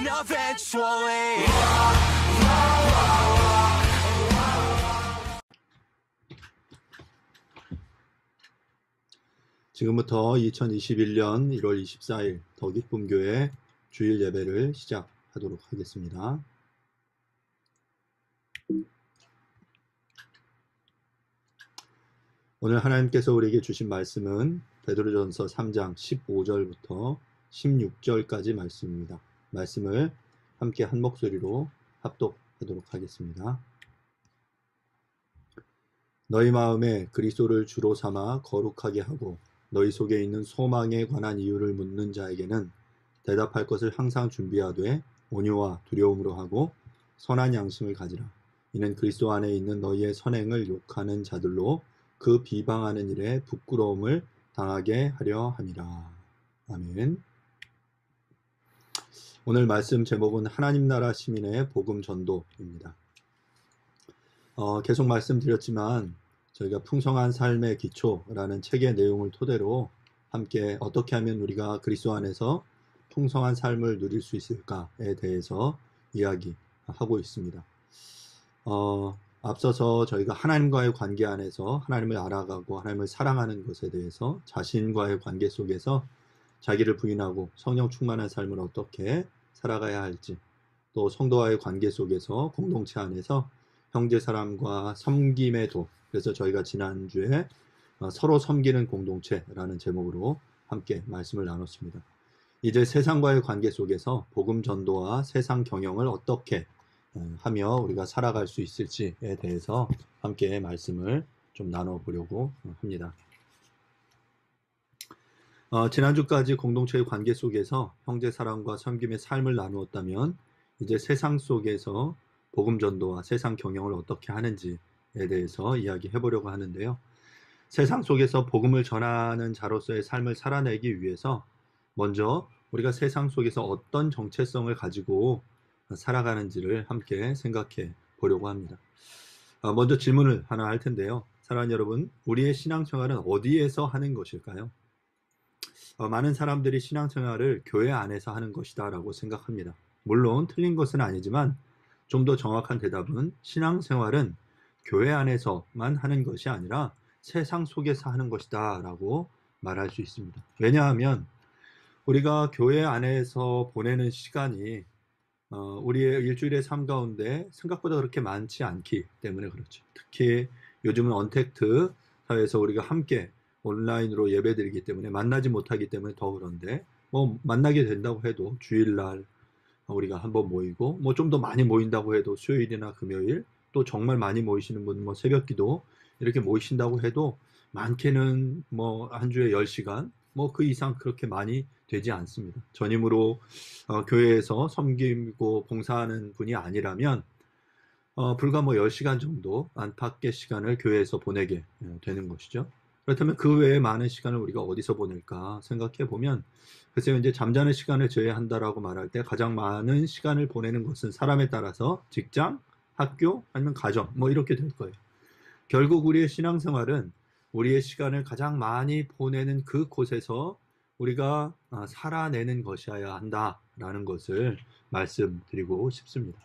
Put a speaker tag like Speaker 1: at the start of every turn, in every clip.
Speaker 1: happen eventually.
Speaker 2: 지금부터 2021년 1월 24일 더기쁨교회 주일 예배를 시작하도록 하겠습니다. 오늘 하나님께서 우리에게 주신 말씀은 베드로전서 3장 15절부터 16절까지 말씀입니다. 말씀을 함께 한 목소리로 합독하도록 하겠습니다. 너희 마음에 그리스도를 주로 삼아 거룩하게 하고 너희 속에 있는 소망에 관한 이유를 묻는 자에게는 대답할 것을 항상 준비하되 온유와 두려움으로 하고 선한 양심을 가지라. 이는 그리스도 안에 있는 너희의 선행을 욕하는 자들로 그 비방하는 일에 부끄러움을 당하게 하려 함이라. 아멘. 오늘 말씀 제목은 하나님 나라 시민의 복음 전도입니다. 계속 말씀드렸지만 저희가 풍성한 삶의 기초라는 책의 내용을 토대로 함께 어떻게 하면 우리가 그리스도 안에서 풍성한 삶을 누릴 수 있을까에 대해서 이야기하고 있습니다. 앞서서 저희가 하나님과의 관계 안에서 하나님을 알아가고 하나님을 사랑하는 것에 대해서 자신과의 관계 속에서 자기를 부인하고 성령 충만한 삶을 어떻게 살아가야 할지, 또 성도와의 관계 속에서 공동체 안에서 형제 사람과 섬김의 도, 그래서 저희가 지난주에 서로 섬기는 공동체라는 제목으로 함께 말씀을 나눴습니다. 이제 세상과의 관계 속에서 복음 전도와 세상 경영을 어떻게 하며 우리가 살아갈 수 있을지에 대해서 함께 말씀을 좀 나눠보려고 합니다. 지난주까지 공동체의 관계 속에서 형제 사랑과 섬김의 삶을 나누었다면 이제 세상 속에서 복음 전도와 세상 경영을 어떻게 하는지에 대해서 이야기해 보려고 하는데요. 세상 속에서 복음을 전하는 자로서의 삶을 살아내기 위해서 먼저 우리가 세상 속에서 어떤 정체성을 가지고 살아가는지를 함께 생각해 보려고 합니다. 먼저 질문을 하나 할 텐데요. 사랑하는 여러분, 우리의 신앙생활은 어디에서 하는 것일까요? 많은 사람들이 신앙생활을 교회 안에서 하는 것이다 라고 생각합니다. 물론 틀린 것은 아니지만 좀 더 정확한 대답은 신앙생활은 교회 안에서만 하는 것이 아니라 세상 속에서 하는 것이다 라고 말할 수 있습니다. 왜냐하면 우리가 교회 안에서 보내는 시간이 우리의 일주일의 삶 가운데 생각보다 그렇게 많지 않기 때문에 그렇죠. 특히 요즘은 언택트 사회에서 우리가 함께 온라인으로 예배드리기 때문에 만나지 못하기 때문에 더 그런데 만나게 된다고 해도 주일날 우리가 한번 모이고 좀 더 많이 모인다고 해도 수요일이나 금요일, 또 정말 많이 모이시는 분은 새벽기도 이렇게 모이신다고 해도 많게는 한 주에 10시간 그 이상 그렇게 많이 되지 않습니다. 전임으로 교회에서 섬기고 봉사하는 분이 아니라면 불과 10시간 정도 안팎의 시간을 교회에서 보내게 되는 것이죠. 그렇다면 그 외에 많은 시간을 우리가 어디서 보낼까 생각해 보면, 글쎄요, 이제 잠자는 시간을 제외한다라고 말할 때 가장 많은 시간을 보내는 것은 사람에 따라서 직장, 학교, 아니면 가정, 이렇게 될 거예요. 결국 우리의 신앙생활은 우리의 시간을 가장 많이 보내는 그 곳에서 우리가 살아내는 것이어야 한다라는 것을 말씀드리고 싶습니다.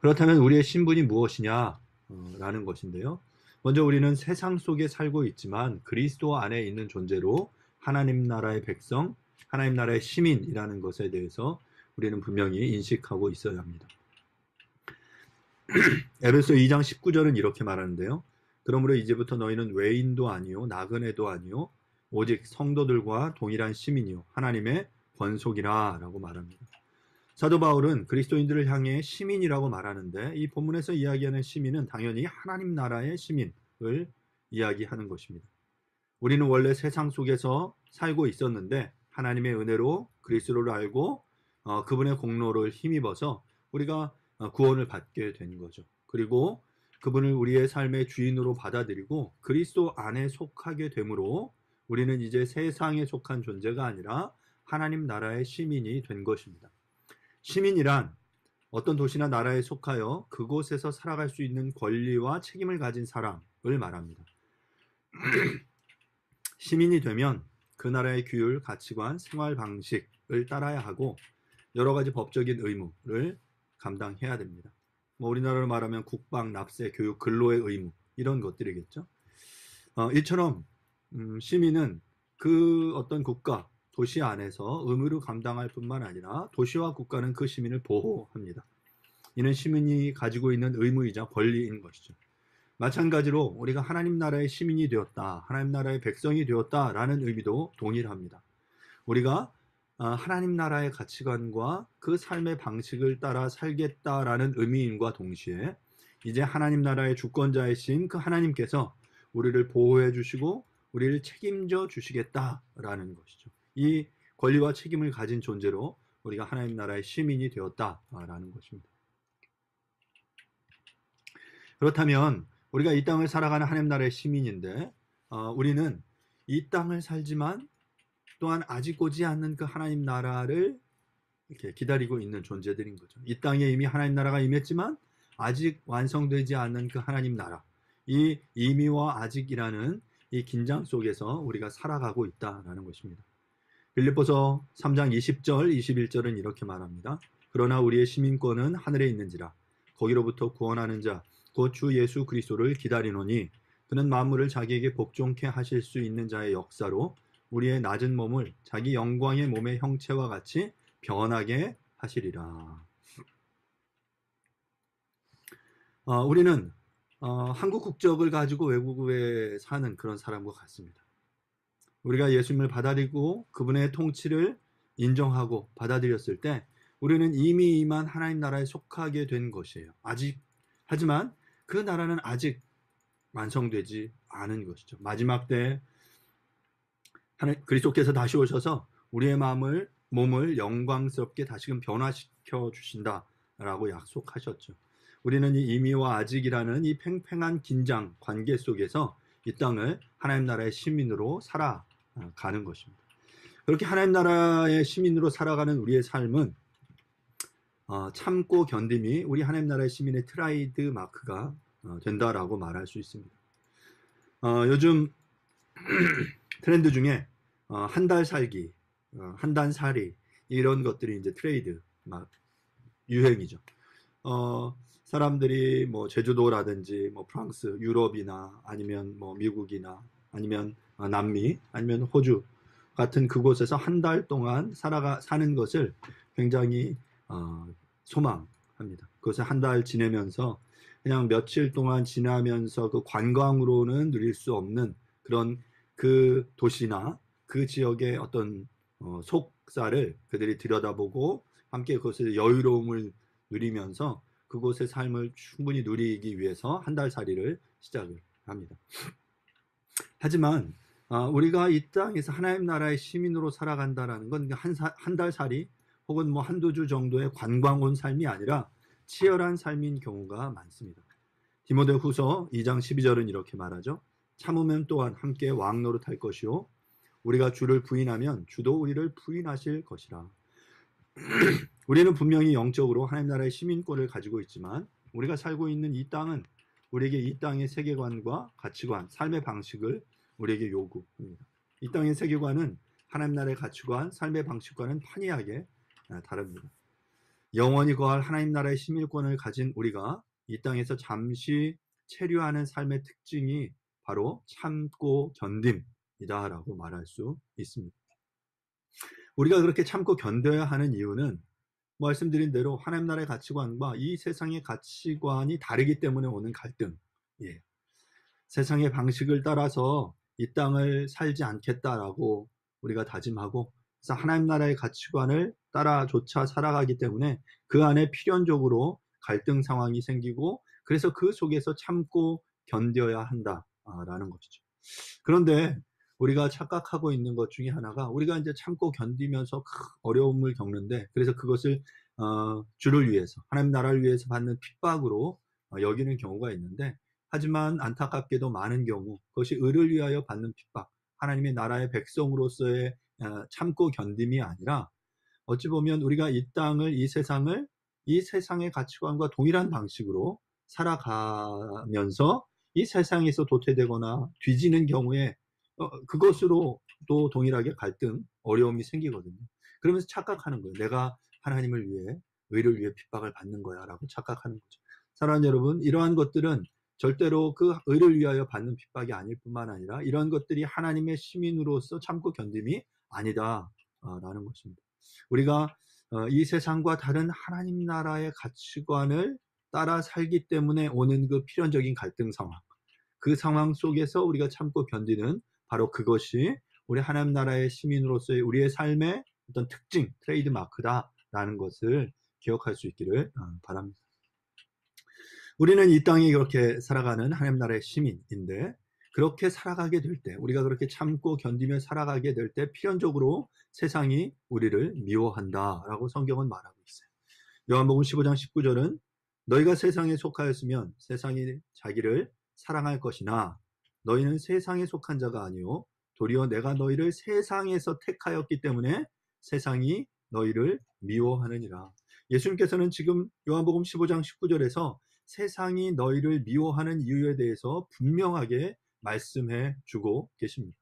Speaker 2: 그렇다면 우리의 신분이 무엇이냐라는 것인데요. 먼저 우리는 세상 속에 살고 있지만 그리스도 안에 있는 존재로 하나님 나라의 백성, 하나님 나라의 시민이라는 것에 대해서 우리는 분명히 인식하고 있어야 합니다. 에베소 2장 19절은 이렇게 말하는데요. 그러므로 이제부터 너희는 외인도 아니요 나그네도 아니요 오직 성도들과 동일한 시민이요 하나님의 권속이라 라고 말합니다. 사도 바울은 그리스도인들을 향해 시민이라고 말하는데 이 본문에서 이야기하는 시민은 당연히 하나님 나라의 시민을 이야기하는 것입니다. 우리는 원래 세상 속에서 살고 있었는데 하나님의 은혜로 그리스도를 알고 그분의 공로를 힘입어서 우리가 구원을 받게 된 거죠. 그리고 그분을 우리의 삶의 주인으로 받아들이고 그리스도 안에 속하게 되므로 우리는 이제 세상에 속한 존재가 아니라 하나님 나라의 시민이 된 것입니다. 시민이란 어떤 도시나 나라에 속하여 그곳에서 살아갈 수 있는 권리와 책임을 가진 사람을 말합니다. 시민이 되면 그 나라의 규율, 가치관, 생활 방식을 따라야 하고 여러 가지 법적인 의무를 감당해야 됩니다. 뭐 우리나라로 말하면 국방, 납세, 교육, 근로의 의무 이런 것들이겠죠. 이처럼 시민은 그 어떤 국가, 도시 안에서 의무를 감당할 뿐만 아니라 도시와 국가는 그 시민을 보호합니다. 이는 시민이 가지고 있는 의무이자 권리인 것이죠. 마찬가지로 우리가 하나님 나라의 시민이 되었다, 하나님 나라의 백성이 되었다라는 의미도 동일합니다. 우리가 하나님 나라의 가치관과 그 삶의 방식을 따라 살겠다라는 의미인과 동시에 이제 하나님 나라의 주권자이신 그 하나님께서 우리를 보호해 주시고 우리를 책임져 주시겠다라는 것이죠. 이 권리와 책임을 가진 존재로 우리가 하나님 나라의 시민이 되었다라는 것입니다. 그렇다면 우리가 이 땅을 살아가는 하나님 나라의 시민인데 우리는 이 땅을 살지만 또한 아직 오지 않는 그 하나님 나라를 이렇게 기다리고 있는 존재들인 거죠. 이 땅에 이미 하나님 나라가 임했지만 아직 완성되지 않는 그 하나님 나라, 이 이미와 아직이라는 이 긴장 속에서 우리가 살아가고 있다라는 것입니다. 빌립보서 3장 20절, 21절은 이렇게 말합니다. 그러나 우리의 시민권은 하늘에 있는지라 거기로부터 구원하는 자, 곧 주 예수 그리스도를 기다리노니 그는 만물을 자기에게 복종케 하실 수 있는 자의 역사로 우리의 낮은 몸을 자기 영광의 몸의 형체와 같이 변하게 하시리라. 우리는 한국 국적을 가지고 외국에 사는 그런 사람과 같습니다. 우리가 예수님을 받아들이고 그분의 통치를 인정하고 받아들였을 때 우리는 이미 임한 하나님 나라에 속하게 된 것이에요. 하지만 그 나라는 아직 완성되지 않은 것이죠. 마지막 때 그리스도께서 다시 오셔서 우리의 몸을 영광스럽게 다시금 변화시켜 주신다라고 약속하셨죠. 우리는 이 이미와 아직이라는 이 팽팽한 긴장 관계 속에서 이 땅을 하나님 나라의 시민으로 살아가는 것입니다. 그렇게 하나님 나라의 시민으로 살아가는 우리의 삶은 참고 견딤이 우리 하나님 나라의 시민의 트레이드 마크가 된다라고 말할 수 있습니다. 요즘 트렌드 중에 한 달 살기, 한 달 살이 이런 것들이 이제 트레이드 막 유행이죠. 사람들이 뭐 제주도라든지 뭐 프랑스, 유럽이나 아니면 뭐 미국이나 아니면 남미, 아니면 호주 같은 그곳에서 한 달 동안 사는 것을 굉장히 소망합니다. 그것을 한 달 지내면서 그냥 며칠 동안 지나면서 그 관광으로는 누릴 수 없는 그런 그 도시나 그 지역의 어떤 속사를 그들이 들여다보고 함께 그것의 여유로움을 누리면서 그곳의 삶을 충분히 누리기 위해서 한 달 살이를 시작을 합니다. 하지만 우리가 이 땅에서 하나님 나라의 시민으로 살아간다는 건 한 달 살이 혹은 뭐 한두 주 정도의 관광 온 삶이 아니라 치열한 삶인 경우가 많습니다. 디모데후서 2장 12절은 이렇게 말하죠. 참으면 또한 함께 왕노릇할 것이요 우리가 주를 부인하면 주도 우리를 부인하실 것이라. 우리는 분명히 영적으로 하나님 나라의 시민권을 가지고 있지만 우리가 살고 있는 이 땅은 우리에게 이 땅의 세계관과 가치관, 삶의 방식을 우리에게 요구합니다. 이 땅의 세계관은 하나님 나라의 가치관, 삶의 방식과는 판이하게 다릅니다. 영원히 거할 하나님 나라의 시민권을 가진 우리가 이 땅에서 잠시 체류하는 삶의 특징이 바로 참고 견딤이다라고 말할 수 있습니다. 우리가 그렇게 참고 견뎌야 하는 이유는 말씀드린 대로 하나님 나라의 가치관과 이 세상의 가치관이 다르기 때문에 오는 갈등이에요. 세상의 방식을 따라서 이 땅을 살지 않겠다라고 우리가 다짐하고 그래서 하나님 나라의 가치관을 따라조차 살아가기 때문에 그 안에 필연적으로 갈등 상황이 생기고 그래서 그 속에서 참고 견뎌야 한다라는 것이죠. 그런데 우리가 착각하고 있는 것 중에 하나가 우리가 이제 참고 견디면서 어려움을 겪는데 그래서 그것을 주를 위해서 하나님 나라를 위해서 받는 핍박으로 여기는 경우가 있는데 하지만 안타깝게도 많은 경우 그것이 의를 위하여 받는 핍박 하나님의 나라의 백성으로서의 참고 견딤이 아니라 어찌 보면 우리가 이 땅을 이 세상을 이 세상의 가치관과 동일한 방식으로 살아가면서 이 세상에서 도태되거나 뒤지는 경우에 그것으로 또 동일하게 갈등, 어려움이 생기거든요. 그러면서 착각하는 거예요. 내가 하나님을 위해, 의를 위해 핍박을 받는 거야 라고 착각하는 거죠. 사랑하는 여러분, 이러한 것들은 절대로 그 의를 위하여 받는 핍박이 아닐 뿐만 아니라 이런 것들이 하나님의 시민으로서 참고 견딤이 아니다 라는 것입니다. 우리가 이 세상과 다른 하나님 나라의 가치관을 따라 살기 때문에 오는 그 필연적인 갈등 상황, 그 상황 속에서 우리가 참고 견디는 바로 그것이 우리 하나님 나라의 시민으로서의 우리의 삶의 어떤 특징, 트레이드 마크다라는 것을 기억할 수 있기를 바랍니다. 우리는 이 땅에 그렇게 살아가는 하나님 나라의 시민인데, 그렇게 살아가게 될 때, 우리가 그렇게 참고 견디며 살아가게 될 때 필연적으로 세상이 우리를 미워한다라고 성경은 말하고 있어요. 요한복음 15장 19절은 너희가 세상에 속하였으면 세상이 자기를 사랑할 것이나 너희는 세상에 속한 자가 아니요 도리어 내가 너희를 세상에서 택하였기 때문에 세상이 너희를 미워하느니라. 예수님께서는 지금 요한복음 15장 19절에서 세상이 너희를 미워하는 이유에 대해서 분명하게 말씀해 주고 계십니다.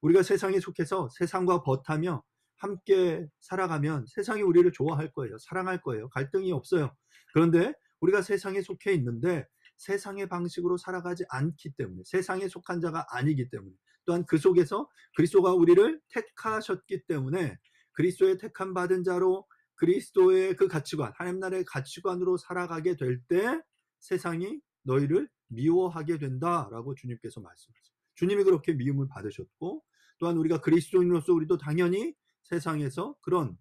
Speaker 2: 우리가 세상에 속해서 세상과 벗하며 함께 살아가면 세상이 우리를 좋아할 거예요. 사랑할 거예요. 갈등이 없어요. 그런데 우리가 세상에 속해 있는데 세상의 방식으로 살아가지 않기 때문에, 세상에 속한 자가 아니기 때문에, 또한 그 속에서 그리스도가 우리를 택하셨기 때문에 그리스도의 택함 받은 자로 그리스도의 그 가치관, 하나님 나라의 가치관으로 살아가게 될 때 세상이 너희를 미워하게 된다라고 주님께서 말씀하셨어요. 주님이 그렇게 미움을 받으셨고, 또한 우리가 그리스도인으로서 우리도 당연히 세상에서 그런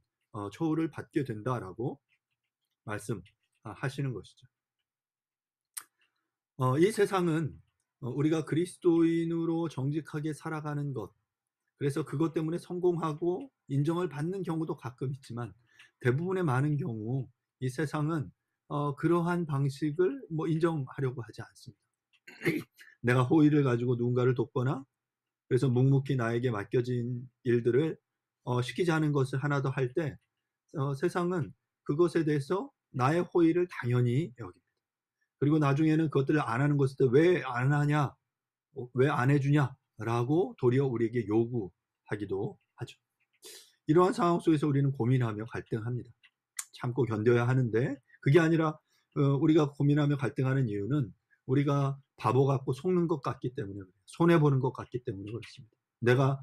Speaker 2: 처우를 받게 된다라고 말씀하시는 것이죠. 이 세상은 우리가 그리스도인으로 정직하게 살아가는 것, 그래서 그것 때문에 성공하고 인정을 받는 경우도 가끔 있지만 대부분의 많은 경우 이 세상은 그러한 방식을 인정하려고 하지 않습니다. 내가 호의를 가지고 누군가를 돕거나 그래서 묵묵히 나에게 맡겨진 일들을 시키지 않은 것을 하나 더 할 때 세상은 그것에 대해서 나의 호의를 당연히 여깁니다. 그리고 나중에는 그것들을 안 하는 것을 때 왜 안 하냐, 왜 안 해주냐 라고 도리어 우리에게 요구하기도 하죠. 이러한 상황 속에서 우리는 고민하며 갈등합니다. 참고 견뎌야 하는데 그게 아니라 우리가 고민하며 갈등하는 이유는 우리가 바보 같고 속는 것 같기 때문에 그래요. 손해보는 것 같기 때문에 그렇습니다. 내가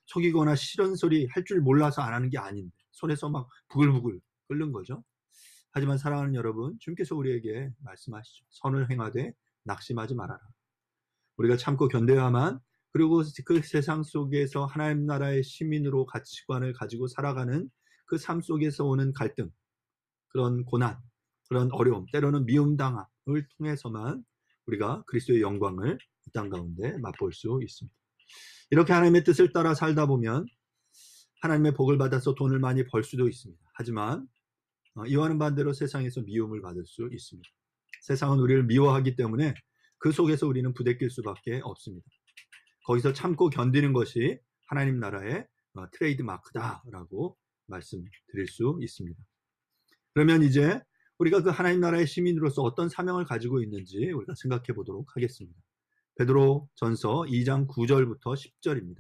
Speaker 2: 속이거나 싫은 소리 할 줄 몰라서 안 하는 게 아닌데 손에서 막 부글부글 끓는 거죠. 하지만 사랑하는 여러분, 주님께서 우리에게 말씀하시죠. 선을 행하되 낙심하지 말아라. 우리가 참고 견뎌야만, 그리고 그 세상 속에서 하나님 나라의 시민으로 가치관을 가지고 살아가는 그 삶 속에서 오는 갈등, 그런 고난, 그런 어려움, 때로는 미움당함을 통해서만 우리가 그리스도의 영광을 이 땅 가운데 맛볼 수 있습니다. 이렇게 하나님의 뜻을 따라 살다 보면 하나님의 복을 받아서 돈을 많이 벌 수도 있습니다. 하지만 이와는 반대로 세상에서 미움을 받을 수 있습니다. 세상은 우리를 미워하기 때문에 그 속에서 우리는 부대낄 수밖에 없습니다. 거기서 참고 견디는 것이 하나님 나라의 트레이드 마크다라고 말씀드릴 수 있습니다. 그러면 이제 우리가 그 하나님 나라의 시민으로서 어떤 사명을 가지고 있는지 우리가 생각해 보도록 하겠습니다. 베드로 전서 2장 9절부터 10절입니다.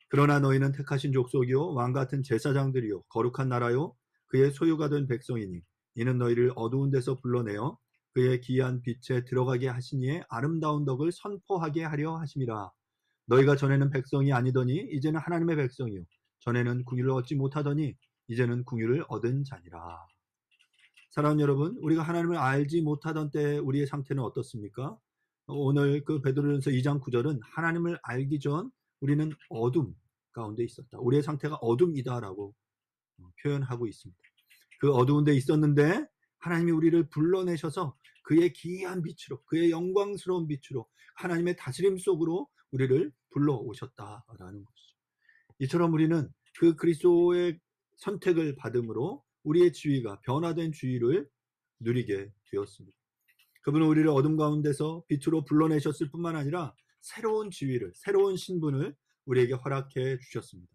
Speaker 2: 그러나 너희는 택하신 족속이요 왕 같은 제사장들이요 거룩한 나라요 그의 소유가 된 백성이니 이는 너희를 어두운 데서 불러내어 그의 기이한 빛에 들어가게 하시니에 아름다운 덕을 선포하게 하려 하심이라. 너희가 전에는 백성이 아니더니 이제는 하나님의 백성이요 전에는 궁유를 얻지 못하더니 이제는 궁유를 얻은 자니라. 사랑하는 여러분, 우리가 하나님을 알지 못하던 때 우리의 상태는 어떻습니까? 오늘 그 베드로전서 2장 9절은 하나님을 알기 전 우리는 어둠 가운데 있었다. 우리의 상태가 어둠이다라고 표현하고 있습니다. 그 어두운 데 있었는데 하나님이 우리를 불러내셔서 그의 기이한 빛으로, 그의 영광스러운 빛으로 하나님의 다스림 속으로 우리를 불러오셨다라는 것이죠. 이처럼 우리는 그 그리스도의 선택을 받음으로 우리의 지위가 변화된 지위를 누리게 되었습니다. 그분은 우리를 어둠 가운데서 빛으로 불러내셨을 뿐만 아니라 새로운 지위를, 새로운 신분을 우리에게 허락해 주셨습니다.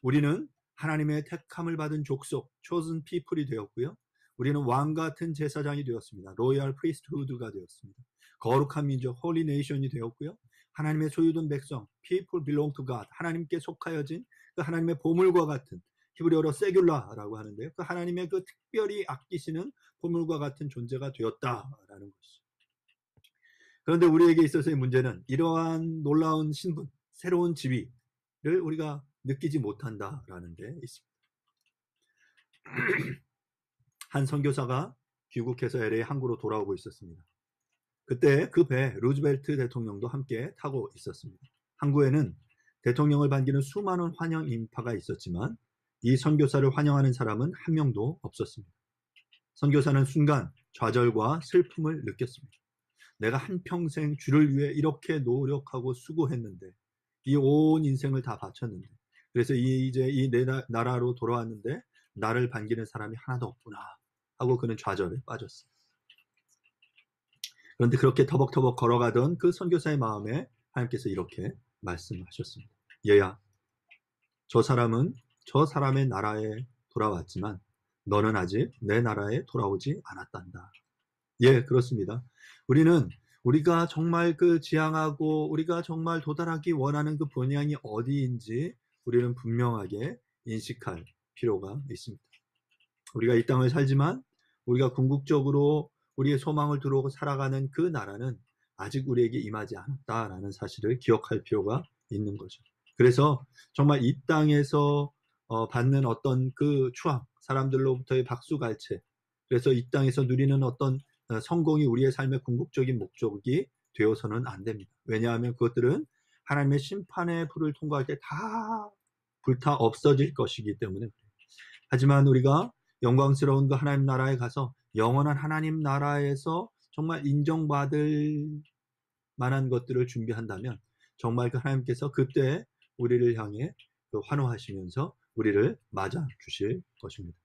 Speaker 2: 우리는 하나님의 택함을 받은 족속, chosen people이 되었고요. 우리는 왕 같은 제사장이 되었습니다. 로얄 프리스트후드가 되었습니다. 거룩한 민족, 홀리 네이션이 되었고요. 하나님의 소유된 백성, people belong to God, 하나님께 속하여진 그 하나님의 보물과 같은 히브리어로 세귤라라고 하는데요. 그 하나님의 그 특별히 아끼시는 보물과 같은 존재가 되었다라는 것이죠. 그런데 우리에게 있어서의 문제는 이러한 놀라운 신분, 새로운 지위를 우리가 느끼지 못한다라는 데 있습니다. 한 선교사가 귀국해서 LA 항구로 돌아오고 있었습니다. 그때 그 배 루즈벨트 대통령도 함께 타고 있었습니다. 항구에는 대통령을 반기는 수많은 환영 인파가 있었지만 이 선교사를 환영하는 사람은 한 명도 없었습니다. 선교사는 순간 좌절과 슬픔을 느꼈습니다. 내가 한평생 주를 위해 이렇게 노력하고 수고했는데 이 온 인생을 다 바쳤는데 그래서 이제 이 내 나라로 돌아왔는데 나를 반기는 사람이 하나도 없구나 하고 그는 좌절에 빠졌어요. 그런데 그렇게 터벅터벅 걸어가던 그 선교사의 마음에 하나님께서 이렇게 말씀하셨습니다. 얘야, 저 사람은 저 사람의 나라에 돌아왔지만 너는 아직 내 나라에 돌아오지 않았단다. 예, 그렇습니다. 우리가 정말 그 지향하고 우리가 정말 도달하기 원하는 그 본향이 어디인지 우리는 분명하게 인식할 필요가 있습니다. 우리가 이 땅을 살지만 우리가 궁극적으로 우리의 소망을 두고 살아가는 그 나라는 아직 우리에게 임하지 않았다라는 사실을 기억할 필요가 있는 거죠. 그래서 정말 이 땅에서 받는 어떤 그 추앙, 사람들로부터의 박수갈채, 그래서 이 땅에서 누리는 어떤 성공이 우리의 삶의 궁극적인 목적이 되어서는 안 됩니다. 왜냐하면 그것들은 하나님의 심판의 불을 통과할 때 다 불타 없어질 것이기 때문에. 하지만 우리가 영광스러운 그 하나님 나라에 가서 영원한 하나님 나라에서 정말 인정받을 만한 것들을 준비한다면 정말 그 하나님께서 그때 우리를 향해 환호하시면서 우리를 맞아 주실 것입니다.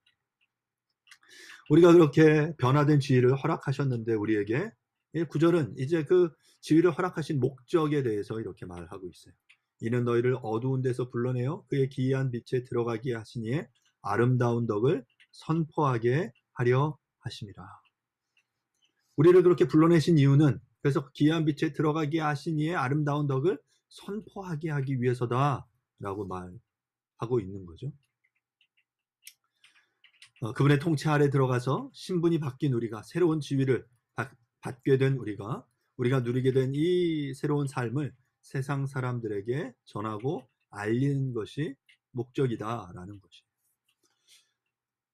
Speaker 2: 우리가 그렇게 변화된 지위를 허락하셨는데 우리에게 9절은 이제 그 지위를 허락하신 목적에 대해서 이렇게 말하고 있어요. 이는 너희를 어두운 데서 불러내어 그의 기이한 빛에 들어가게 하시니에 아름다운 덕을 선포하게 하려 하심이라. 우리를 그렇게 불러내신 이유는 그래서 기이한 빛에 들어가게 하시니에 아름다운 덕을 선포하게 하기 위해서다라고 말하고 있는 거죠. 그분의 통치 아래 들어가서 신분이 바뀐 우리가 새로운 지위를 받게 된 우리가 누리게 된 이 새로운 삶을 세상 사람들에게 전하고 알리는 것이 목적이다라는 것이.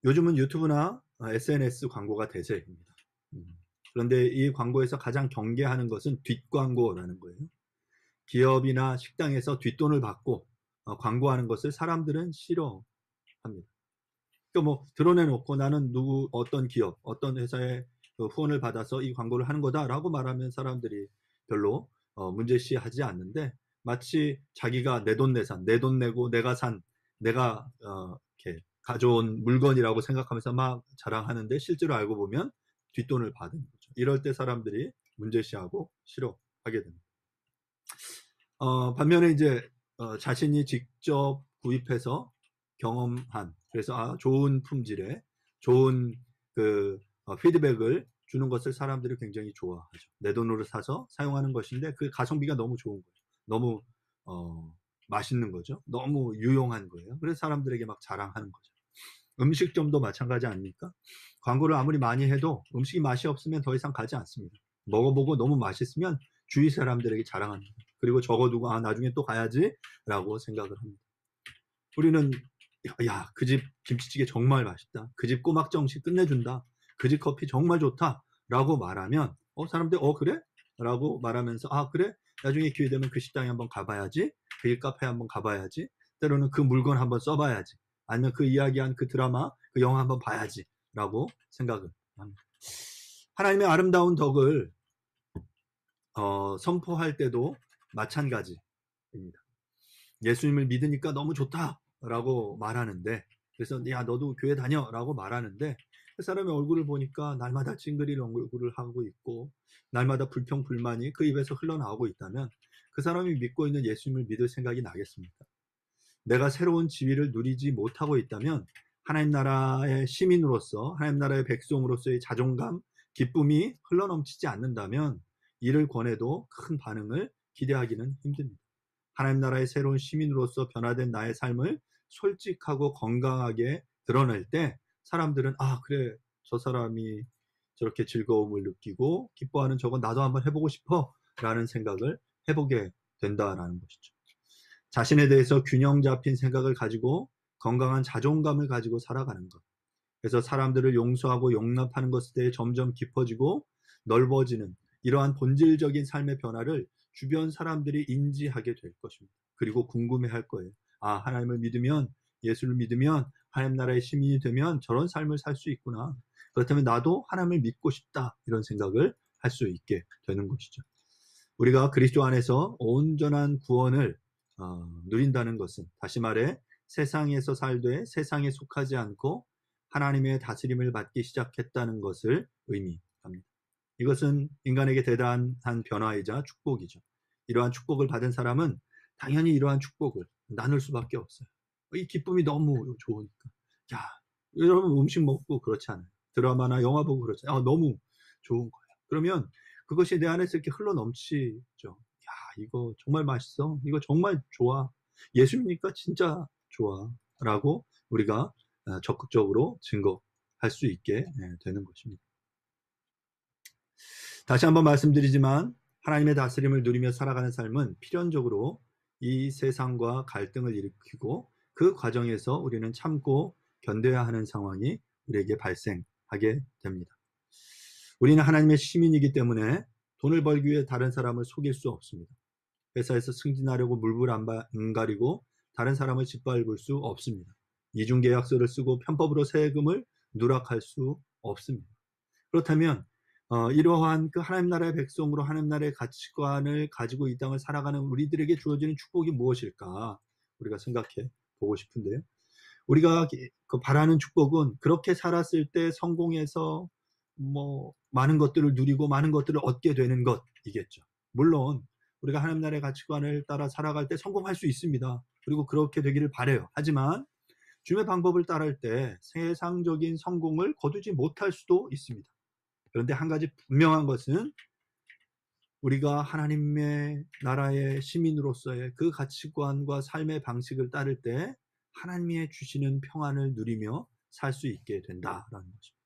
Speaker 2: 요즘은 유튜브나 SNS 광고가 대세입니다. 그런데 이 광고에서 가장 경계하는 것은 뒷광고라는 거예요. 기업이나 식당에서 뒷돈을 받고 광고하는 것을 사람들은 싫어합니다. 그러니까 뭐 드러내놓고 나는 어떤 기업, 어떤 회사의 후원을 받아서 이 광고를 하는 거다라고 말하면 사람들이 별로 문제시하지 않는데 마치 자기가 내돈내산, 내 돈 내고 내가 이렇게 가져온 물건이라고 생각하면서 막 자랑하는데 실제로 알고 보면 뒷돈을 받은 거죠. 이럴 때 사람들이 문제시하고 싫어하게 됩니다. 반면에 이제 자신이 직접 구입해서 경험한 그래서 좋은 품질의 좋은 그 피드백을 주는 것을 사람들이 굉장히 좋아하죠. 내 돈으로 사서 사용하는 것인데 그 가성비가 너무 좋은 거예요. 너무 맛있는 거죠. 너무 유용한 거예요. 그래서 사람들에게 막 자랑하는 거죠. 음식점도 마찬가지 아닙니까? 광고를 아무리 많이 해도 음식이 맛이 없으면 더 이상 가지 않습니다. 먹어보고 너무 맛있으면 주위 사람들에게 자랑합니다. 그리고 적어두고 나중에 또 가야지 라고 생각을 합니다. 우리는 야, 그 집 김치찌개 정말 맛있다. 그 집 꼬막정식 끝내준다. 그 집 커피 정말 좋다. 라고 말하면 사람들이 그래? 라고 말하면서 그래? 나중에 기회 되면 그 식당에 한번 가봐야지. 그 카페에 한번 가봐야지. 때로는 그 물건 한번 써봐야지. 아니면 그 이야기한 그 드라마, 그 영화 한번 봐야지. 라고 생각을 합니다. 하나님의 아름다운 덕을 선포할 때도 마찬가지입니다. 예수님을 믿으니까 너무 좋다. 라고 말하는데 그래서 야 너도 교회 다녀 라고 말하는데 그 사람의 얼굴을 보니까 날마다 찡그리는 얼굴을 하고 있고 날마다 불평불만이 그 입에서 흘러나오고 있다면 그 사람이 믿고 있는 예수님을 믿을 생각이 나겠습니까? 내가 새로운 지위를 누리지 못하고 있다면 하나님 나라의 시민으로서 하나님 나라의 백성으로서의 자존감, 기쁨이 흘러넘치지 않는다면 이를 권해도 큰 반응을 기대하기는 힘듭니다. 하나님 나라의 새로운 시민으로서 변화된 나의 삶을 솔직하고 건강하게 드러낼 때 사람들은 아 그래 저 사람이 저렇게 즐거움을 느끼고 기뻐하는 저건 나도 한번 해보고 싶어 라는 생각을 해보게 된다라는 것이죠. 자신에 대해서 균형 잡힌 생각을 가지고 건강한 자존감을 가지고 살아가는 것. 그래서 사람들을 용서하고 용납하는 것에 대해 점점 깊어지고 넓어지는 이러한 본질적인 삶의 변화를 주변 사람들이 인지하게 될 것입니다. 그리고 궁금해할 거예요. 아, 하나님을 믿으면, 예수를 믿으면, 하나님 나라의 시민이 되면 저런 삶을 살 수 있구나. 그렇다면 나도 하나님을 믿고 싶다. 이런 생각을 할 수 있게 되는 것이죠. 우리가 그리스도 안에서 온전한 구원을 누린다는 것은 다시 말해 세상에서 살되 세상에 속하지 않고 하나님의 다스림을 받기 시작했다는 것을 의미합니다. 이것은 인간에게 대단한 변화이자 축복이죠. 이러한 축복을 받은 사람은 당연히 이러한 축복을 나눌 수밖에 없어요. 이 기쁨이 너무 좋으니까. 야, 여러분 음식 먹고 그렇지 않아요. 드라마나 영화 보고 그렇지 않아요. 너무 좋은 거예요. 그러면 그것이 내 안에서 이렇게 흘러 넘치죠. 야, 이거 정말 맛있어. 이거 정말 좋아. 예수님이니까 진짜 좋아. 라고 우리가 적극적으로 증거할 수 있게 되는 것입니다. 다시 한번 말씀드리지만 하나님의 다스림을 누리며 살아가는 삶은 필연적으로 이 세상과 갈등을 일으키고 그 과정에서 우리는 참고 견뎌야 하는 상황이 우리에게 발생하게 됩니다. 우리는 하나님의 시민이기 때문에 돈을 벌기 위해 다른 사람을 속일 수 없습니다. 회사에서 승진하려고 물불 안 가리고 다른 사람을 짓밟을 수 없습니다. 이중계약서를 쓰고 편법으로 세금을 누락할 수 없습니다. 그렇다면 이러한 그 하나님 나라의 백성으로 하나님 나라의 가치관을 가지고 이 땅을 살아가는 우리들에게 주어지는 축복이 무엇일까? 우리가 생각해 보고 싶은데요. 우리가 바라는 축복은 그렇게 살았을 때 성공해서 많은 것들을 누리고 많은 것들을 얻게 되는 것이겠죠. 물론 우리가 하나님 나라의 가치관을 따라 살아갈 때 성공할 수 있습니다. 그리고 그렇게 되기를 바라요. 하지만 주님의 방법을 따를 때 세상적인 성공을 거두지 못할 수도 있습니다. 그런데 한 가지 분명한 것은 우리가 하나님의 나라의 시민으로서의 그 가치관과 삶의 방식을 따를 때 하나님이 주시는 평안을 누리며 살 수 있게 된다라는 것입니다.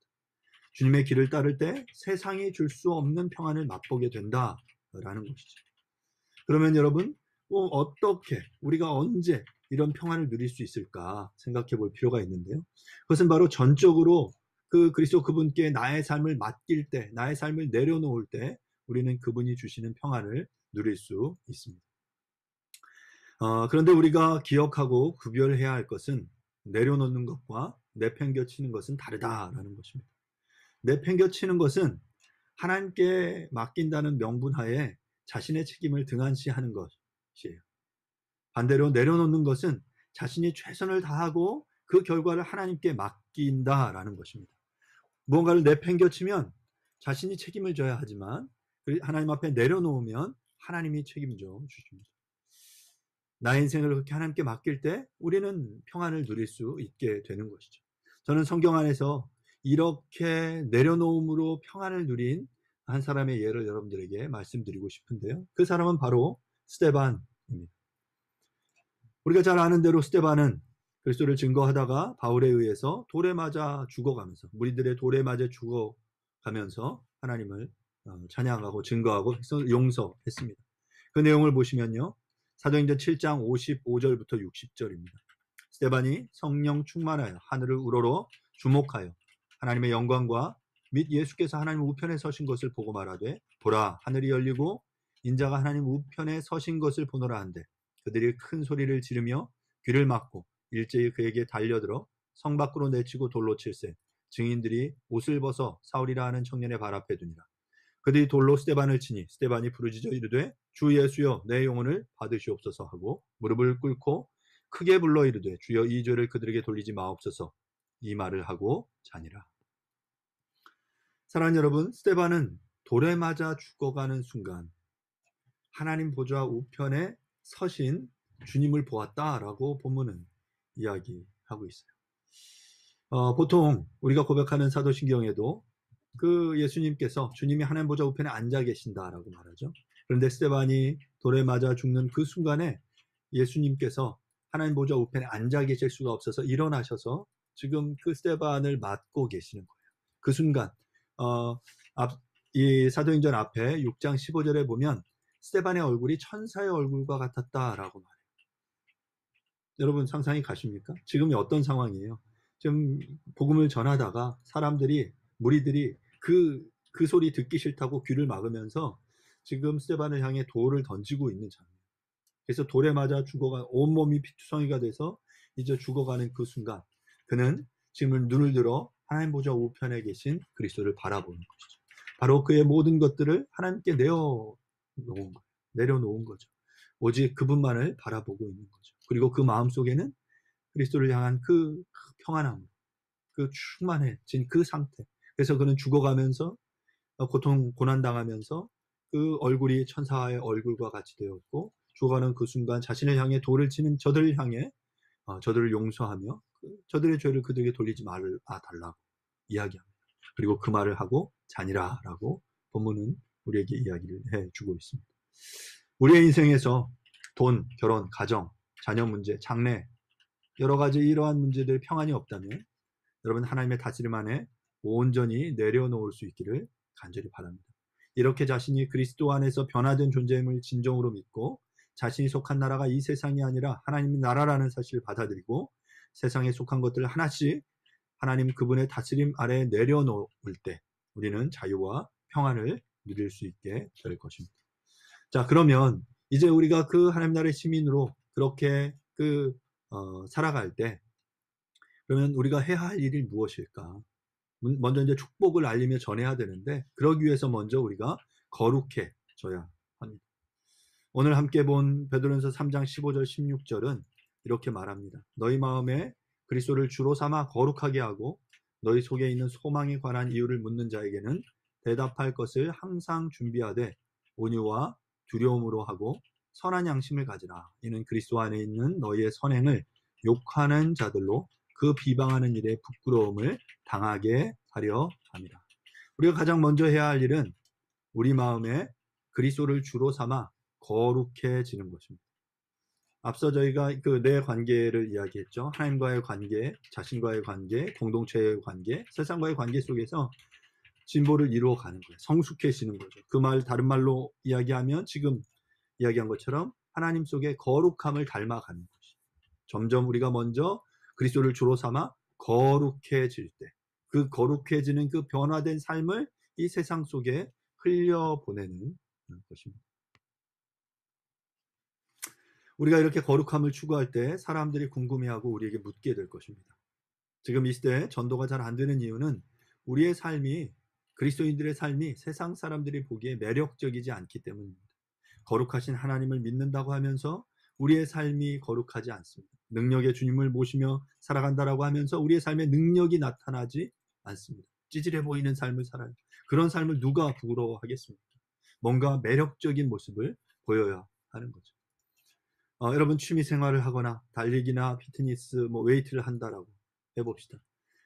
Speaker 2: 주님의 길을 따를 때 세상이 줄 수 없는 평안을 맛보게 된다라는 것이죠. 그러면 여러분 어떻게 우리가 언제 이런 평안을 누릴 수 있을까 생각해 볼 필요가 있는데요. 그것은 바로 전적으로 그 그리스도 그분께 나의 삶을 맡길 때, 나의 삶을 내려놓을 때 우리는 그분이 주시는 평안을 누릴 수 있습니다. 그런데 우리가 기억하고 구별해야 할 것은 내려놓는 것과 내팽겨치는 것은 다르다라는 것입니다. 내팽겨치는 것은 하나님께 맡긴다는 명분하에 자신의 책임을 등한시하는 것이에요. 반대로 내려놓는 것은 자신이 최선을 다하고 그 결과를 하나님께 맡긴다라는 것입니다. 무언가를 내팽겨치면 자신이 책임을 져야 하지만 하나님 앞에 내려놓으면 하나님이 책임져 주십니다. 나의 인생을 그렇게 하나님께 맡길 때 우리는 평안을 누릴 수 있게 되는 것이죠. 저는 성경 안에서 이렇게 내려놓음으로 평안을 누린 한 사람의 예를 여러분들에게 말씀드리고 싶은데요. 그 사람은 바로 스데반입니다. 우리가 잘 아는 대로 스데반은 그리스도를 증거하다가 바울에 의해서 돌에 맞아 죽어가면서 무리들의 돌에 맞아 죽어가면서 하나님을 찬양하고 증거하고 용서했습니다. 그 내용을 보시면요. 사도행전 7장 55절부터 60절입니다. 스데반이 성령 충만하여 하늘을 우러러 주목하여 하나님의 영광과 및 예수께서 하나님 우편에 서신 것을 보고 말하되 보라 하늘이 열리고 인자가 하나님 우편에 서신 것을 보노라 한데 그들이 큰 소리를 지르며 귀를 막고 일제히 그에게 달려들어 성 밖으로 내치고 돌로 칠세 증인들이 옷을 벗어 사울이라 하는 청년의 발 앞에 두니라. 그들이 돌로 스데반을 치니 스데반이 부르짖어 이르되 주 예수여 내 영혼을 받으시옵소서 하고 무릎을 꿇고 크게 불러 이르되 주여 이 죄를 그들에게 돌리지 마옵소서 이 말을 하고 자니라. 사랑하는 여러분, 스데반은 돌에 맞아 죽어가는 순간 하나님 보좌 우편에 서신 주님을 보았다라고 본문은 이야기하고 있어요. 보통 우리가 고백하는 사도신경에도 그 예수님께서 주님이 하나님 보좌 우편에 앉아 계신다라고 말하죠. 그런데 스데반이 돌에 맞아 죽는 그 순간에 예수님께서 하나님 보좌 우편에 앉아 계실 수가 없어서 일어나셔서 지금 그 스데반을 맞고 계시는 거예요. 그 순간 이 사도행전 앞에 6장 15절에 보면 스데반의 얼굴이 천사의 얼굴과 같았다라고 말해요. 여러분 상상이 가십니까? 지금이 어떤 상황이에요? 지금 복음을 전하다가 무리들이 그 소리 듣기 싫다고 귀를 막으면서 지금 스데반을 향해 돌을 던지고 있는 장면. 그래서 돌에 맞아 온몸이 피투성이가 돼서 이제 죽어가는 그 순간 그는 지금 눈을 들어 하나님 보좌 우편에 계신 그리스도를 바라보는 것이죠. 바로 그의 모든 것들을 하나님께 내려놓은 거죠. 오직 그분만을 바라보고 있는 거죠. 그리고 그 마음속에는 그리스도를 향한 그 평안함, 그 충만해진 그 상태. 그래서 그는 죽어가면서 고난당하면서 그 얼굴이 천사의 얼굴과 같이 되었고 죽어가는 그 순간 자신을 향해 돌을 치는 저들을 향해 저들을 용서하며 저들의 죄를 그들에게 돌리지 달라고 이야기합니다. 그리고 그 말을 하고 자니라라고 본문은 우리에게 이야기를 해주고 있습니다. 우리의 인생에서 돈, 결혼, 가정, 자녀 문제, 장래 여러 가지 이러한 문제들 평안이 없다면 여러분 하나님의 다스림 안에 온전히 내려놓을 수 있기를 간절히 바랍니다. 이렇게 자신이 그리스도 안에서 변화된 존재임을 진정으로 믿고 자신이 속한 나라가 이 세상이 아니라 하나님의 나라라는 사실을 받아들이고 세상에 속한 것들을 하나씩 하나님 그분의 다스림 아래에 내려놓을 때 우리는 자유와 평안을 누릴 수 있게 될 것입니다. 자, 그러면 이제 우리가 그 하나님 나라의 시민으로 그렇게 살아갈 때 그러면 우리가 해야 할 일이 무엇일까? 먼저 이제 축복을 알리며 전해야 되는데 그러기 위해서 먼저 우리가 거룩해져야 합니다. 오늘 함께 본 베드로전서 3장 15절 16절은 이렇게 말합니다. 너희 마음에 그리스도를 주로 삼아 거룩하게 하고 너희 속에 있는 소망에 관한 이유를 묻는 자에게는 대답할 것을 항상 준비하되 온유와 두려움으로 하고 선한 양심을 가지라. 이는 그리스도 안에 있는 너희의 선행을 욕하는 자들로 그 비방하는 일에 부끄러움을 당하게 하려 함이라. 우리가 가장 먼저 해야 할 일은 우리 마음에 그리스도를 주로 삼아 거룩해지는 것입니다. 앞서 저희가 내 관계를 이야기했죠. 하나님과의 관계, 자신과의 관계, 공동체의 관계, 세상과의 관계 속에서 진보를 이루어가는 거예요. 성숙해지는 거죠. 그 말 다른 말로 이야기하면 지금 이야기한 것처럼 하나님 속의 거룩함을 닮아가는 것이죠. 점점 우리가 먼저 그리스도를 주로 삼아 거룩해질 때 그 거룩해지는 그 변화된 삶을 이 세상 속에 흘려보내는 것입니다. 우리가 이렇게 거룩함을 추구할 때 사람들이 궁금해하고 우리에게 묻게 될 것입니다. 지금 이 시대에 전도가 잘 안 되는 이유는 우리의 삶이 그리스도인들의 삶이 세상 사람들이 보기에 매력적이지 않기 때문입니다. 거룩하신 하나님을 믿는다고 하면서 우리의 삶이 거룩하지 않습니다. 능력의 주님을 모시며 살아간다라고 하면서 우리의 삶에 능력이 나타나지 않습니다. 찌질해 보이는 삶을 살아요. 그런 삶을 누가 부러워하겠습니까? 뭔가 매력적인 모습을 보여야 하는 거죠. 여러분 취미 생활을 하거나 달리기나 피트니스, 웨이트를 한다라고 해봅시다.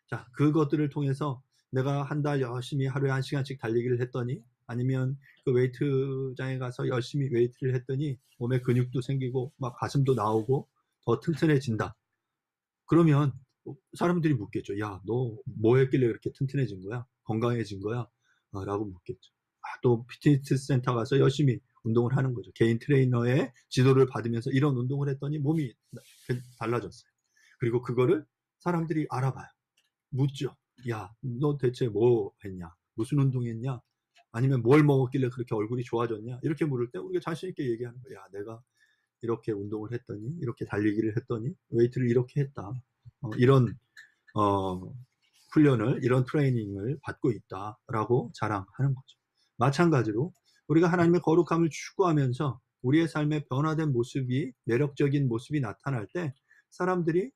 Speaker 2: 자, 그것들을 통해서 내가 한 달 열심히 하루에 1시간씩 달리기를 했더니 아니면 그 웨이트장에 가서 열심히 웨이트를 했더니 몸에 근육도 생기고 막 가슴도 나오고 더 튼튼해진다. 그러면 사람들이 묻겠죠. 야, 너 뭐 했길래 그렇게 튼튼해진 거야? 건강해진 거야? 라고 묻겠죠. 또 피트니스 센터 가서 열심히 운동을 하는 거죠. 개인 트레이너의 지도를 받으면서 이런 운동을 했더니 몸이 달라졌어요. 그리고 그거를 사람들이 알아봐요. 묻죠. 야, 너 대체 뭐 했냐? 무슨 운동했냐? 아니면 뭘 먹었길래 그렇게 얼굴이 좋아졌냐? 이렇게 물을 때 우리가 자신 있게 얘기하는 거야. 야, 내가 이렇게 운동을 했더니, 이렇게 달리기를 했더니, 웨이트를 이렇게 했다. 이런 훈련을, 이런 트레이닝을 받고 있다라고 자랑하는 거죠. 마찬가지로 우리가 하나님의 거룩함을 추구하면서 우리의 삶에 변화된 모습이, 매력적인 모습이 나타날 때 사람들이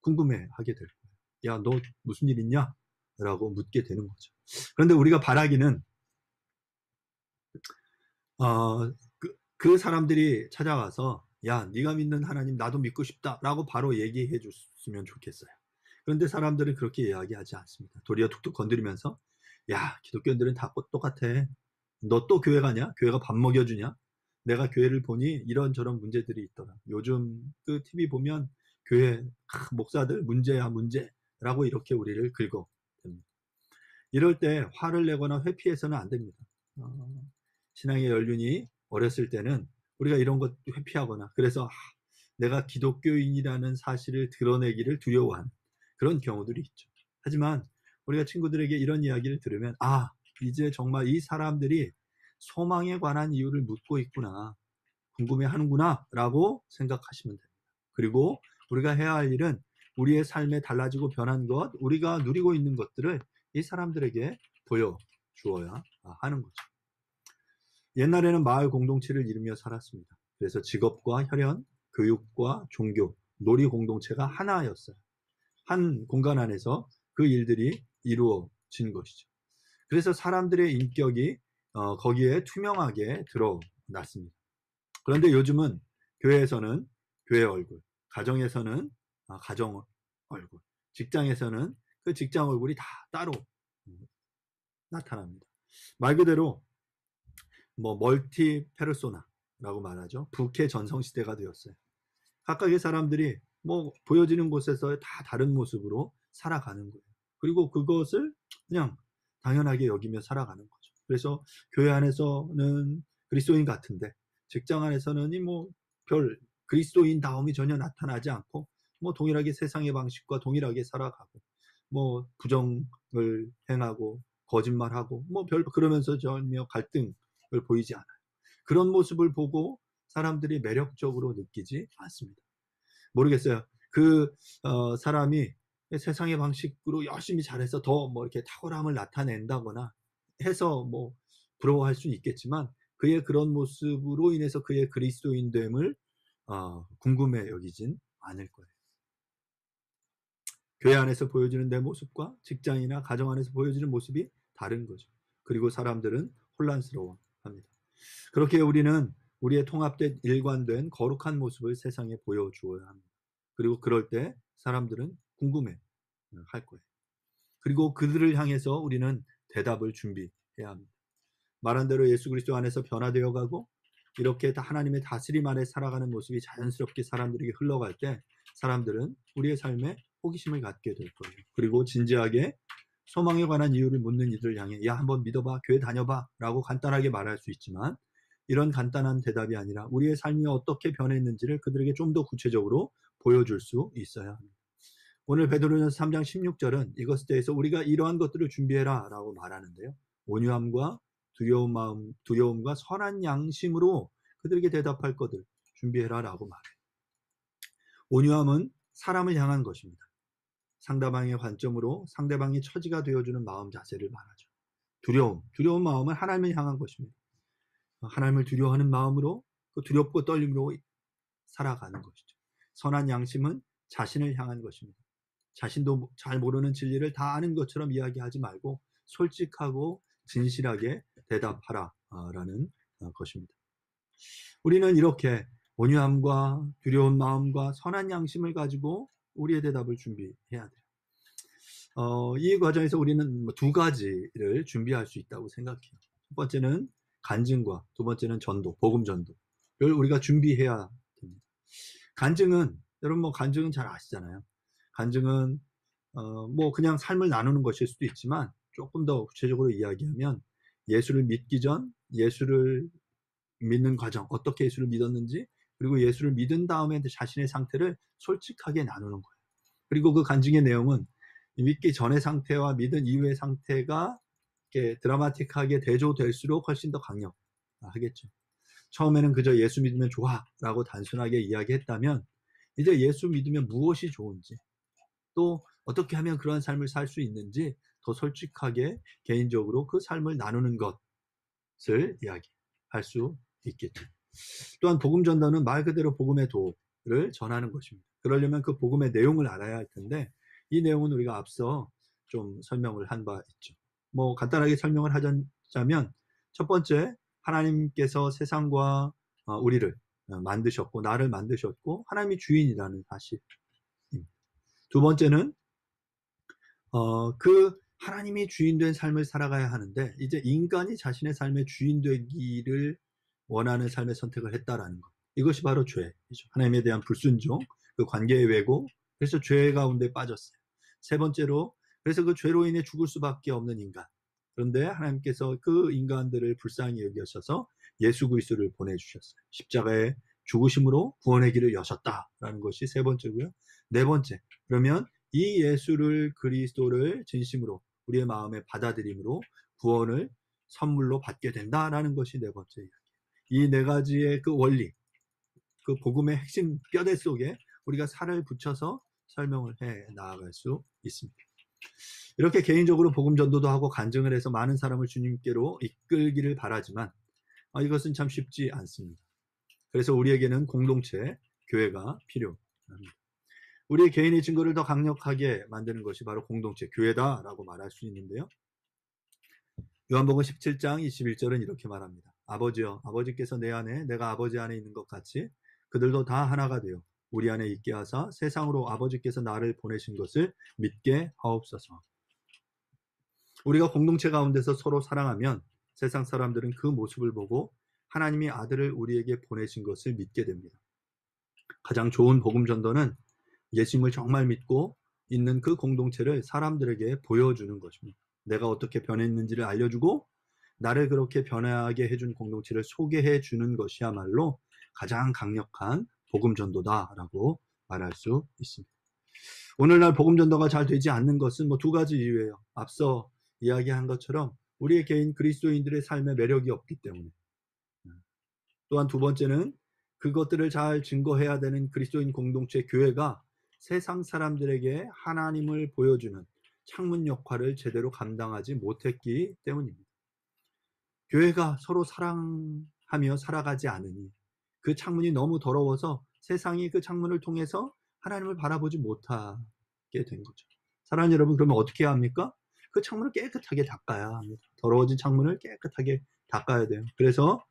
Speaker 2: 궁금해하게 될 거예요. 야, 너 무슨 일 있냐? 라고 묻게 되는 거죠. 그런데 우리가 바라기는 그 사람들이 찾아와서 야, 네가 믿는 하나님 나도 믿고 싶다 라고 바로 얘기해 줬으면 좋겠어요. 그런데 사람들은 그렇게 이야기하지 않습니다. 도리어 툭툭 건드리면서 야, 기독교인들은 다 똑같아. 너 또 교회 가냐? 교회가 밥 먹여주냐? 내가 교회를 보니 이런저런 문제들이 있더라. 요즘 그 TV 보면 교회 목사들 문제야 문제라고 이렇게 우리를 긁어댑니다. 이럴 때 화를 내거나 회피해서는 안 됩니다. 신앙의 연륜이 어렸을 때는 우리가 이런 것 회피하거나 그래서 내가 기독교인이라는 사실을 드러내기를 두려워하는 그런 경우들이 있죠. 하지만 우리가 친구들에게 이런 이야기를 들으면 이제 정말 이 사람들이 소망에 관한 이유를 묻고 있구나, 궁금해하는구나 라고 생각하시면 됩니다. 그리고 우리가 해야 할 일은 우리의 삶에 달라지고 변한 것, 우리가 누리고 있는 것들을 이 사람들에게 보여주어야 하는 거죠. 옛날에는 마을 공동체를 이루며 살았습니다. 그래서 직업과 혈연, 교육과 종교, 놀이 공동체가 하나였어요. 한 공간 안에서 그 일들이 이루어진 것이죠. 그래서 사람들의 인격이 거기에 투명하게 드러났습니다. 그런데 요즘은 교회에서는 교회 얼굴, 가정에서는 가정 얼굴, 직장에서는 그 직장 얼굴이 다 따로 나타납니다. 말 그대로 멀티 페르소나라고 말하죠. 부캐 전성시대가 되었어요. 각각의 사람들이 보여지는 곳에서 다 다른 모습으로 살아가는 거예요. 그리고 그것을 그냥 당연하게 여기며 살아가는 거죠. 그래서 교회 안에서는 그리스도인 같은데 직장 안에서는 별 그리스도인다움이 전혀 나타나지 않고 동일하게 세상의 방식과 동일하게 살아가고 부정을 행하고 거짓말하고 그러면서 전혀 갈등을 보이지 않아요. 그런 모습을 보고 사람들이 매력적으로 느끼지 않습니다. 모르겠어요. 그 사람이 세상의 방식으로 열심히 잘해서 더 이렇게 탁월함을 나타낸다거나 해서 부러워할 수 있겠지만 그의 그런 모습으로 인해서 그의 그리스도인됨을 궁금해 여기진 않을 거예요. 교회 안에서 보여지는 내 모습과 직장이나 가정 안에서 보여지는 모습이 다른 거죠. 그리고 사람들은 혼란스러워합니다. 그렇게 우리는 우리의 통합된 일관된 거룩한 모습을 세상에 보여주어야 합니다. 그리고 그럴 때 사람들은 궁금해 할 거예요. 그리고 그들을 향해서 우리는 대답을 준비해야 합니다. 말한 대로 예수 그리스도 안에서 변화되어 가고 이렇게 하나님의 다스림 안에 살아가는 모습이 자연스럽게 사람들에게 흘러갈 때 사람들은 우리의 삶에 호기심을 갖게 될 거예요. 그리고 진지하게 소망에 관한 이유를 묻는 이들을 향해 한번 믿어봐, 교회 다녀봐 라고 간단하게 말할 수 있지만 이런 간단한 대답이 아니라 우리의 삶이 어떻게 변했는지를 그들에게 좀 더 구체적으로 보여줄 수 있어야 합니다. 오늘 베드로전서 3장 16절은 이것에 대해서 우리가 이러한 것들을 준비해라 라고 말하는데요. 온유함과 두려움과 선한 양심으로 그들에게 대답할 것들 준비해라 라고 말해요. 온유함은 사람을 향한 것입니다. 상대방의 관점으로 상대방이 처지가 되어주는 마음 자세를 말하죠. 두려운 마음은 하나님을 향한 것입니다. 하나님을 두려워하는 마음으로 그 두렵고 떨림으로 살아가는 것이죠. 선한 양심은 자신을 향한 것입니다. 자신도 잘 모르는 진리를 다 아는 것처럼 이야기하지 말고 솔직하고 진실하게 대답하라 라는 것입니다. 우리는 이렇게 온유함과 두려운 마음과 선한 양심을 가지고 우리의 대답을 준비해야 돼요. 이 과정에서 우리는 두 가지를 준비할 수 있다고 생각해요. 첫 번째는 간증과 두 번째는 전도, 복음 전도를 우리가 준비해야 됩니다. 간증은 여러분 간증은 잘 아시잖아요. 간증은 그냥 삶을 나누는 것일 수도 있지만 조금 더 구체적으로 이야기하면 예수를 믿기 전 예수를 믿는 과정, 어떻게 예수를 믿었는지 그리고 예수를 믿은 다음에 자신의 상태를 솔직하게 나누는 거예요. 그리고 그 간증의 내용은 믿기 전의 상태와 믿은 이후의 상태가 이렇게 드라마틱하게 대조될수록 훨씬 더 강력하겠죠. 처음에는 그저 예수 믿으면 좋아 라고 단순하게 이야기했다면 이제 예수 믿으면 무엇이 좋은지 또 어떻게 하면 그런 삶을 살 수 있는지 더 솔직하게 개인적으로 그 삶을 나누는 것을 이야기할 수 있겠죠. 또한 복음 전도는 말 그대로 복음의 도를 전하는 것입니다. 그러려면 그 복음의 내용을 알아야 할 텐데 이 내용은 우리가 앞서 좀 설명을 한 바 있죠. 간단하게 설명을 하자면 첫 번째 하나님께서 세상과 우리를 만드셨고 나를 만드셨고 하나님이 주인이라는 사실. 두 번째는 그 하나님이 주인된 삶을 살아가야 하는데 이제 인간이 자신의 삶의 주인 되기를 원하는 삶의 선택을 했다라는 것. 이것이 바로 죄이죠. 하나님에 대한 불순종, 그 관계의 왜곡, 그래서 죄 가운데 빠졌어요. 세 번째로, 그래서 그 죄로 인해 죽을 수밖에 없는 인간. 그런데 하나님께서 그 인간들을 불쌍히 여기셔서 예수 그리스도를 보내주셨어요. 십자가의 죽으심으로 구원의 길을 여셨다라는 것이 세 번째고요. 네 번째, 그러면 이 예수를 그리스도를 진심으로 우리의 마음에 받아들임으로 구원을 선물로 받게 된다라는 것이 네 번째 이야기. 이 네 가지의 그 원리, 그 복음의 핵심 뼈대 속에 우리가 살을 붙여서 설명을 해 나아갈 수 있습니다. 이렇게 개인적으로 복음 전도도 하고 간증을 해서 많은 사람을 주님께로 이끌기를 바라지만 이것은 참 쉽지 않습니다. 그래서 우리에게는 공동체, 교회가 필요합니다. 우리의 개인의 증거를 더 강력하게 만드는 것이 바로 공동체, 교회다라고 말할 수 있는데요. 요한복음 17장 21절은 이렇게 말합니다. 아버지여, 아버지께서 내 안에, 내가 아버지 안에 있는 것 같이 그들도 다 하나가 되어 우리 안에 있게 하사 세상으로 아버지께서 나를 보내신 것을 믿게 하옵소서. 우리가 공동체 가운데서 서로 사랑하면 세상 사람들은 그 모습을 보고 하나님이 아들을 우리에게 보내신 것을 믿게 됩니다. 가장 좋은 복음 전도는 예수님을 정말 믿고 있는 그 공동체를 사람들에게 보여주는 것입니다. 내가 어떻게 변했는지를 알려주고 나를 그렇게 변하게 해준 공동체를 소개해 주는 것이야말로 가장 강력한 복음 전도다라고 말할 수 있습니다. 오늘날 복음 전도가 잘 되지 않는 것은 두 가지 이유예요. 앞서 이야기한 것처럼 우리의 개인 그리스도인들의 삶에 매력이 없기 때문에, 또한 두 번째는 그것들을 잘 증거해야 되는 그리스도인 공동체 교회가 세상 사람들에게 하나님을 보여주는 창문 역할을 제대로 감당하지 못했기 때문입니다. 교회가 서로 사랑하며 살아가지 않으니 그 창문이 너무 더러워서 세상이 그 창문을 통해서 하나님을 바라보지 못하게 된 거죠. 사랑하는 여러분, 그러면 어떻게 해야 합니까? 그 창문을 깨끗하게 닦아야 합니다. 더러워진 창문을 깨끗하게 닦아야 돼요. 그래서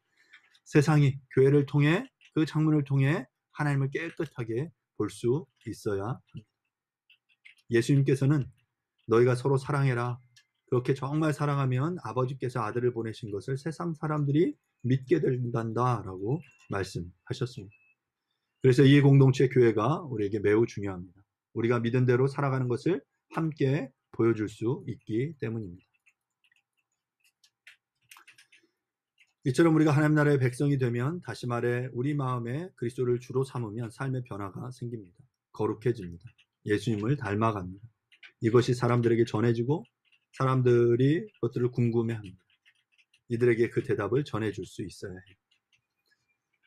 Speaker 2: 세상이 교회를 통해, 그 창문을 통해 하나님을 깨끗하게 볼 수 있어야 합니다. 예수님께서는 너희가 서로 사랑해라. 그렇게 정말 사랑하면 아버지께서 아들을 보내신 것을 세상 사람들이 믿게 된다라고 말씀하셨습니다. 그래서 이 공동체 교회가 우리에게 매우 중요합니다. 우리가 믿은 대로 살아가는 것을 함께 보여줄 수 있기 때문입니다. 이처럼 우리가 하나님 나라의 백성이 되면, 다시 말해 우리 마음에 그리스도를 주로 삼으면 삶의 변화가 생깁니다. 거룩해집니다. 예수님을 닮아갑니다. 이것이 사람들에게 전해지고 사람들이 그것들을 궁금해합니다. 이들에게 그 대답을 전해줄 수 있어야 해요.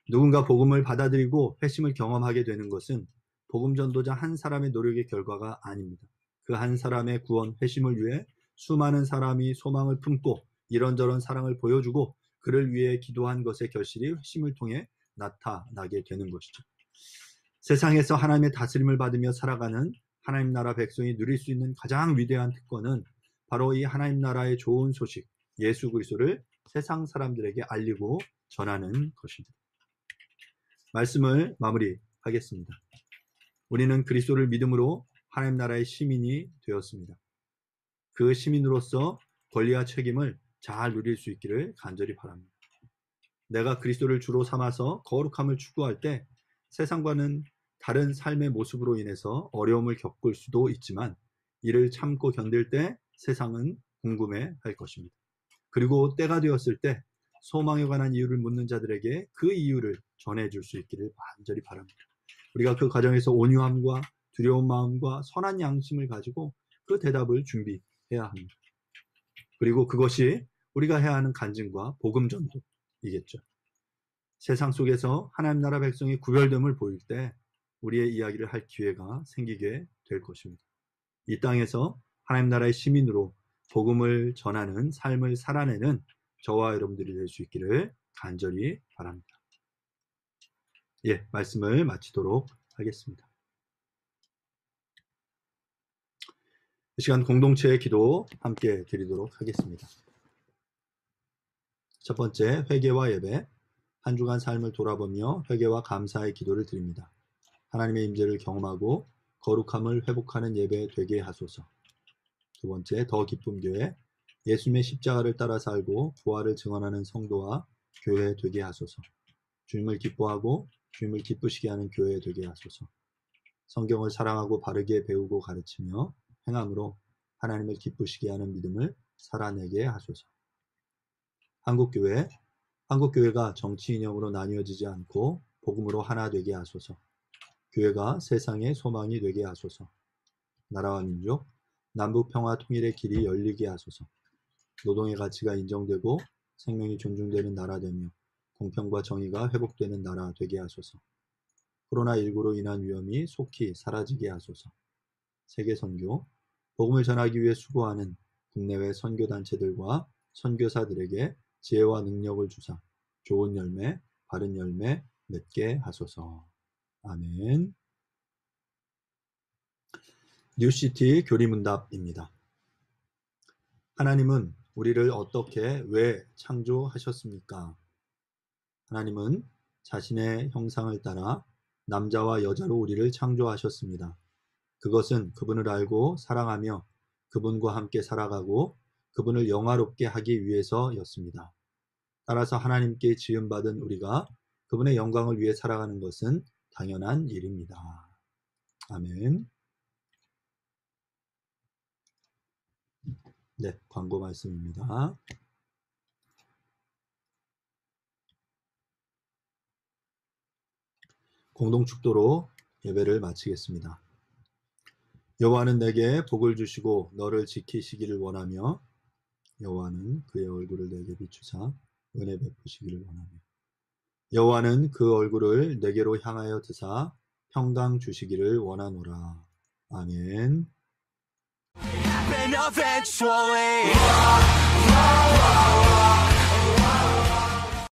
Speaker 2: 누군가 복음을 받아들이고 회심을 경험하게 되는 것은 복음 전도자 한 사람의 노력의 결과가 아닙니다. 그 한 사람의 구원, 회심을 위해 수많은 사람이 소망을 품고 이런저런 사랑을 보여주고 그를 위해 기도한 것의 결실이 회심을 통해 나타나게 되는 것이죠. 세상에서 하나님의 다스림을 받으며 살아가는 하나님 나라 백성이 누릴 수 있는 가장 위대한 특권은 바로 이 하나님 나라의 좋은 소식, 예수 그리스도를 세상 사람들에게 알리고 전하는 것입니다. 말씀을 마무리하겠습니다. 우리는 그리스도를 믿음으로 하나님 나라의 시민이 되었습니다. 그 시민으로서 권리와 책임을 잘 누릴 수 있기를 간절히 바랍니다. 내가 그리스도를 주로 삼아서 거룩함을 추구할 때 세상과는 다른 삶의 모습으로 인해서 어려움을 겪을 수도 있지만 이를 참고 견딜 때 세상은 궁금해할 것입니다. 그리고 때가 되었을 때 소망에 관한 이유를 묻는 자들에게 그 이유를 전해줄 수 있기를 간절히 바랍니다. 우리가 그 과정에서 온유함과 두려운 마음과 선한 양심을 가지고 그 대답을 준비해야 합니다. 그리고 그것이 우리가 해야 하는 간증과 복음 전도이겠죠. 세상 속에서 하나님 나라 백성이 구별됨을 보일 때 우리의 이야기를 할 기회가 생기게 될 것입니다. 이 땅에서 하나님 나라의 시민으로 복음을 전하는 삶을 살아내는 저와 여러분들이 될 수 있기를 간절히 바랍니다. 말씀을 마치도록 하겠습니다. 이 시간 공동체의 기도 함께 드리도록 하겠습니다. 첫 번째, 회개와 예배. 한 주간 삶을 돌아보며 회개와 감사의 기도를 드립니다. 하나님의 임재를 경험하고 거룩함을 회복하는 예배 되게 하소서. 두 번째, 더 기쁨 교회. 예수님의 십자가를 따라 살고 부활을 증언하는 성도와 교회 되게 하소서. 주님을 기뻐하고 주님을 기쁘시게 하는 교회 되게 하소서. 성경을 사랑하고 바르게 배우고 가르치며 행함으로 하나님을 기쁘시게 하는 믿음을 살아내게 하소서. 한국교회가 정치 이념으로 나뉘어지지 않고 복음으로 하나 되게 하소서. 교회가 세상의 소망이 되게 하소서. 나라와 민족, 남북 평화 통일의 길이 열리게 하소서. 노동의 가치가 인정되고 생명이 존중되는 나라 되며 공평과 정의가 회복되는 나라 되게 하소서. 코로나19로 인한 위험이 속히 사라지게 하소서. 세계선교, 복음을 전하기 위해 수고하는 국내외 선교단체들과 선교사들에게 지혜와 능력을 주사 좋은 열매, 바른 열매 맺게 하소서. 아멘. 뉴시티 교리문답입니다. 하나님은 우리를 어떻게 왜 창조하셨습니까? 하나님은 자신의 형상을 따라 남자와 여자로 우리를 창조하셨습니다. 그것은 그분을 알고 사랑하며 그분과 함께 살아가고 그분을 영화롭게 하기 위해서였습니다. 따라서 하나님께 지음받은 우리가 그분의 영광을 위해 살아가는 것은 당연한 일입니다. 아멘. 네, 광고 말씀입니다. 공동축도로 예배를 마치겠습니다. 여호와는 내게 복을 주시고 너를 지키시기를 원하며 여호와는 그의 얼굴을 내게 비추사 은혜 베푸시기를 원하며 여호와는 그 얼굴을 내게로 향하여 드사 평강 주시기를 원하노라. 아멘.
Speaker 1: Happen eventually.